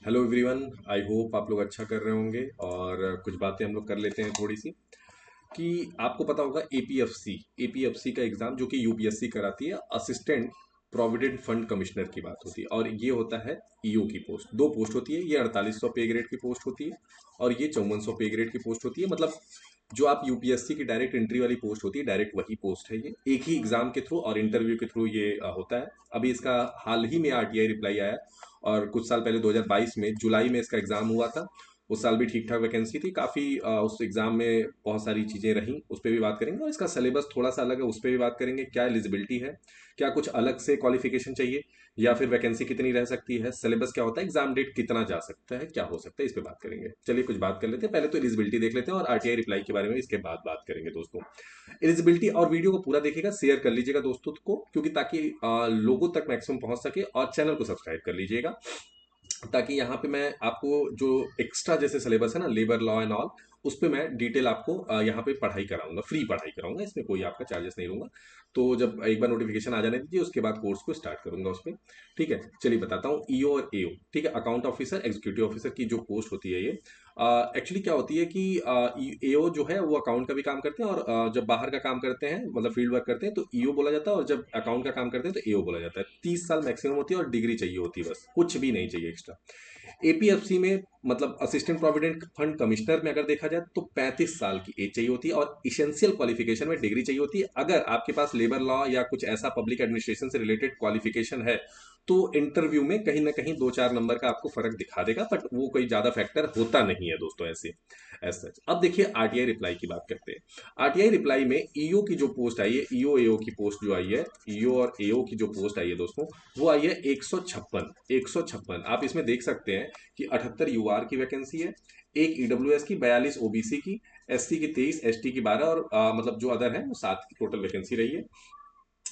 Hello everyone. I hope आप लोग अच्छा कर रहे होंगे और कुछ बातें हम लोग कर लेते हैं थोड़ी सी कि आपको पता होगा एपीएफसी का एग्जाम जो कि यूपीएससी कराती है, असिस्टेंट प्रोविडेंट फंड कमिश्नर की बात होती है। और ये होता है ईओ की पोस्ट। दो पोस्ट होती है, ये 4800 पे ग्रेड की पोस्ट होती है और ये 5400 पे ग्रेड की पोस्ट होती है। मतलब जो आप यूपीएससी की डायरेक्ट एंट्री वाली पोस्ट होती है, डायरेक्ट वही पोस्ट है। ये एक ही एग्जाम के थ्रू और इंटरव्यू के थ्रू ये होता है। अभी इसका हाल ही में आरटीआई रिप्लाई आया और कुछ साल पहले 2022 में जुलाई में इसका एग्जाम हुआ था। उस साल भी ठीक ठाक वैकेंसी थी काफ़ी। उस एग्जाम में बहुत सारी चीज़ें रहीं, उस पर भी बात करेंगे। और इसका सिलेबस थोड़ा सा अलग है, उस पर भी बात करेंगे। क्या एलिजिबिलिटी है, क्या कुछ अलग से क्वालिफिकेशन चाहिए, या फिर वैकेंसी कितनी रह सकती है, सिलेबस क्या होता है, एग्जाम डेट कितना जा सकता है, क्या हो सकता है, इस पे बात करेंगे। चलिए कुछ बात कर लेते हैं। पहले तो एलिजिबिलिटी देख लेते हैं और आरटीआई रिप्लाई के बारे में इसके बाद बात करेंगे दोस्तों। एलिजिबिलिटी, और वीडियो को पूरा देखिएगा, शेयर कर लीजिएगा दोस्तों को, क्योंकि ताकि लोगों तक मैक्सिमम पहुंच सके। और चैनल को सब्सक्राइब कर लीजिएगा ताकि यहाँ पे मैं आपको जो एक्स्ट्रा जैसे सिलेबस है ना, लेबर लॉ एंड ऑल, उस पे मैं डिटेल आपको यहाँ पे पढ़ाई कराऊंगा, फ्री पढ़ाई कराऊंगा। इसमें कोई आपका चार्जेस नहीं लूंगा। तो जब एक बार नोटिफिकेशन आ जाने दीजिए, उसके बाद कोर्स को स्टार्ट करूंगा उस पर। ठीक है, चलिए बताता हूँ। ईओ और एओ, ठीक है, अकाउंट ऑफिसर एग्जीक्यूटिव ऑफिसर की जो पोस्ट होती है ये एक्चुअली क्या होती है कि एओ जो है वो अकाउंट का भी काम करते हैं, और जब बाहर का काम करते हैं मतलब फील्ड वर्क करते हैं तो ईओ बोला जाता है, और जब अकाउंट का काम करते हैं तो एओ बोला जाता है। 30 साल मैक्सिमम होती है और डिग्री चाहिए होती है, बस कुछ भी नहीं चाहिए एक्स्ट्रा। एपीएफसी में मतलब असिस्टेंट प्रोविडेंट फंड कमिश्नर में अगर देखा जाए तो 35 साल की एज चाहिए होती है, और इसेंशियल क्वालिफिकेशन में डिग्री चाहिए होती है। अगर आपके पास लेबर लॉ या कुछ ऐसा पब्लिक एडमिनिस्ट्रेशन से रिलेटेड क्वालिफिकेशन है तो इंटरव्यू में कहीं ना कहीं 2-4 नंबर का आपको फर्क दिखा देगा, बट वो कोई ज्यादा फैक्टर होता नहीं है दोस्तों ऐसे एज सच। अब देखिए आरटीआई रिप्लाई की बात करते हैं। आरटीआई रिप्लाई में ईओ की जो पोस्ट आई है, ईओ एओ की पोस्ट जो आई है, ईओ और एओ की जो पोस्ट आई है दोस्तों, वो आई है 156। आप इसमें देख सकते हैं कि 78 यूआर की वैकेंसी है, एक ईडब्ल्यूएस की, 42 ओबीसी की, एससी की 23, एसटी की 12, और मतलब जो अदर है वो 7 की टोटल वैकेंसी रही है।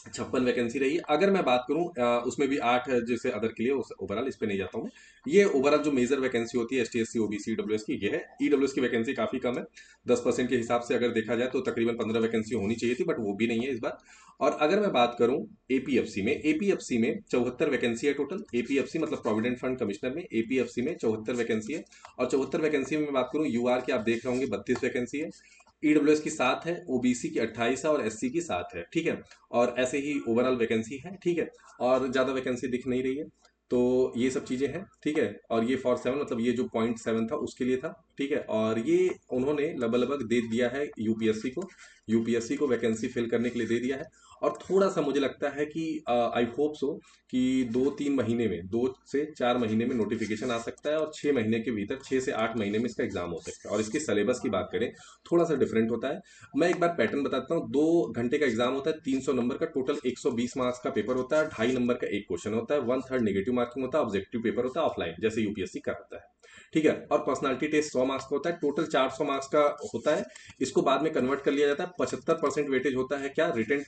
56 वैकेंसी रही है। अगर मैं बात करूं उसमें भी 8 जैसे अदर के लिए, ओवरऑल इस पे नहीं जाता हूं मैं। ये ओवरऑल जो मेजर वैकेंसी होती है एसटी एससी ओबीसी ईडब्ल्यूएस की, ये है। ईडब्ल्यूएस की वैकेंसी काफी कम है, 10% के हिसाब से अगर देखा जाए तो तकरीबन 15 वैकेंसी होनी चाहिए थी, बट वो भी नहीं है इस बार। और अगर मैं बात करूं एपीएफसी में 74 वैकेंसी है टोटल। एपीएफसी मतलब प्रोविडेंट फंड कमिश्नर में एपीएफसी में 74 वैकेंसी है। और 74 वैकेंसी में मैं बात करूं यूआर की, आप देख रहे होंगे 32 वैकेंसी है, ईडब्ल्यूएस की 7 है, ओबीसी की 28 है, और एससी की 7 है। ठीक है, और ऐसे ही ओवरऑल वैकेंसी है। ठीक है, और ज़्यादा वैकेंसी दिख नहीं रही है। तो ये सब चीज़ें हैं। ठीक है, और ये फॉर 7 मतलब ये जो पॉइंट 7 था उसके लिए था। ठीक है, और ये उन्होंने लगभग दे दिया है यूपीएससी को वैकेंसी फिल करने के लिए दे दिया है। और थोड़ा सा मुझे लगता है कि आई होप सो कि 2-3 महीने में, 2 से 4 महीने में नोटिफिकेशन आ सकता है, और 6 महीने के भीतर, 6 से 8 महीने में इसका एग्जाम हो सकता है। और इसके सिलेबस की बात करें, थोड़ा सा डिफरेंट होता है। मैं एक बार पैटर्न बताता हूँ। 2 घंटे का एग्जाम होता है, 300 नंबर का, टोटल 120 मार्क्स का पेपर होता है। 2.5 नंबर का एक क्वेश्चन होता है, 1/3 नेगेटिव मार्किंग होता है, ऑब्जेक्टिव पेपर होता है ऑफलाइन जैसे यूपीएससी कराता है। ठीक है, और पर्सनालिटी टेस्ट 100 मार्क्स का होता है, टोटल 400 मार्क्स का होता है। इसको बाद में कन्वर्ट कर लिया जाता है। 75% वेटेज होता है क्या, रिटेन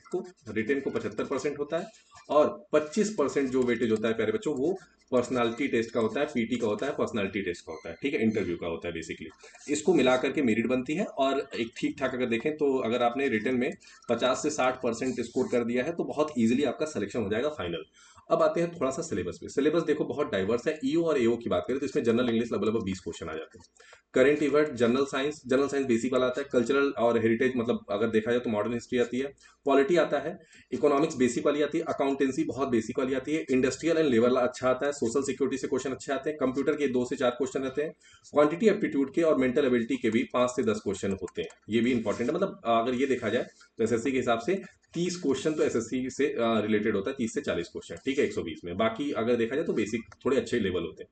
को 75% होता है, और 25% जो वेटेज होता है प्यारे बच्चों, वो पर्सनालिटी टेस्ट का होता है, पीटी का होता है, पर्सनालिटी टेस्ट का होता है। ठीक है, इंटरव्यू का होता है बेसिकली। इसको मिला करके मेरिट बनती है। और एक ठीक ठाक अगर देखें तो अगर आपने रिटर्न में 50 से 60% स्कोर कर दिया है तो बहुत इजीली आपका सिलेक्शन हो जाएगा फाइनल। अब आते हैं थोड़ा सा सिलेबस पे। सिलेबस देखो बहुत डाइवर्स है। ईओ और एओ की बात करें तो इसमें जनरल इंग्लिश लगभग 20 क्वेश्चन आ जाते हैं। Current event, general science basic वाला आता है। कल्चरल और हेरिटेज मतलब अगर देखा जाए तो मॉडर्न हिस्ट्री आती है। पॉलिटी आता है। इकोनॉमिक्स बेसिक वाली आती है। अकाउंटेंसी बहुत बेसिक वाली आती है। इंडस्ट्रियल एंड लेबर अच्छा आता है। सोशल सिक्योरिटी से क्वेश्चन अच्छे आते हैं। कंप्यूटर के 2 से 4 क्वेश्चन रहते हैं। क्वांटिटी एप्टीट्यूड के और मेंटल एबिलिटी के भी 5 से 10 क्वेश्चन होते हैं। ये भी इंपॉर्टेंट है। मतलब अगर ये देखा जाए तो एसएससी के हिसाब से 30 क्वेश्चन तो एसएससी से रिलेटेड होता है, 30 से 40 क्वेश्चन। ठीक है, 120 में। बाकी अगर देखा जाए तो बेसिक थोड़े अच्छे लेवल होते हैं।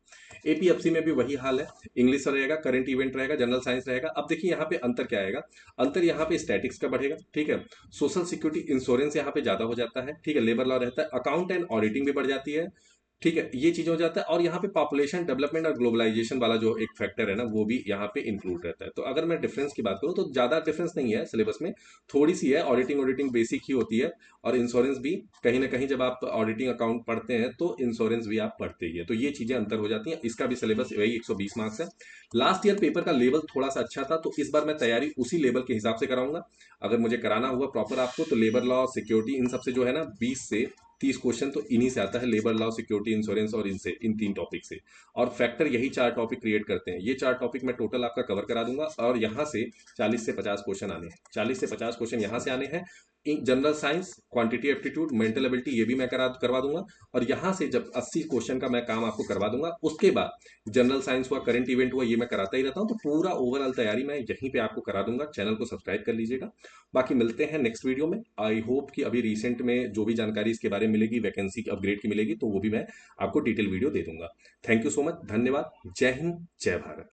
एपीएफसी में भी वही हाल है। इंग्लिश रहेगा, करंट इवेंट रहेगा, जनरल साइंस रहेगा। अब देखिए यहाँ पे अंतर क्या आएगा। अंतर यहाँ पे स्टैटिक्स का बढ़ेगा। ठीक है, सोशल सिक्योरिटी इंश्योरेंस यहाँ पे ज्यादा हो जाता है। ठीक है, लेबर लॉ रहता है, अकाउंट एंड ऑडिटिंग भी बढ़ जाती है। ठीक है, ये चीज हो जाता है। और यहाँ पे पॉपुलेशन डेवलपमेंट और ग्लोबलाइजेशन वाला जो एक फैक्टर है ना, वो भी यहाँ पे इंक्लूड रहता है। तो अगर मैं डिफरेंस की बात करूँ तो ज्यादा डिफरेंस नहीं है सिलेबस में, थोड़ी सी है। ऑडिटिंग ऑडिटिंग बेसिक ही होती है, और इंश्योरेंस भी कहीं ना कहीं जब आप ऑडिटिंग अकाउंट पढ़ते हैं तो इंश्योरेंस भी आप पढ़ते ही है। तो ये चीजें अंतर हो जाती हैं। इसका भी सिलेबस वही 120 मार्क्स है। लास्ट ईयर पेपर का लेवल थोड़ा सा अच्छा था, तो इस बार मैं तैयारी उसी लेवल के हिसाब से कराऊंगा। अगर मुझे कराना हुआ प्रॉपर आपको तो लेबर लॉ, सिक्योरिटी, इन सबसे जो है ना 20 से 30 क्वेश्चन तो इन्हीं से आता है, लेबर लॉ, सिक्योरिटी इंश्योरेंस और इनसे, इन 3 टॉपिक से। और फैक्टर यही 4 टॉपिक क्रिएट करते हैं। ये 4 टॉपिक मैं टोटल आपका कवर करा दूंगा, और यहाँ से 40 से 50 क्वेश्चन आने हैं, 40 से 50 क्वेश्चन यहाँ से आने हैं। General science, quantity aptitude, mental ability, ये भी मैं करवा दूंगा। और यहाँ से जब 80 क्वेश्चन का मैं काम आपको करवा दूंगा, उसके बाद जनरल साइंस हुआ, करंट इवेंट हुआ, ये मैं कराता ही रहता हूँ। तो पूरा ओवरऑल तैयारी मैं यहीं पे आपको करा दूंगा। चैनल को सब्सक्राइब कर लीजिएगा। बाकी मिलते हैं नेक्स्ट वीडियो में। आई होप कि अभी रिसेंट में जो भी जानकारी इसके बारे में मिलेगी, वैकेंसी अपग्रेड की मिलेगी, तो वो भी मैं आपको डिटेल वीडियो दे दूंगा। थैंक यू सो मच, धन्यवाद। जय हिंद, जय भारत।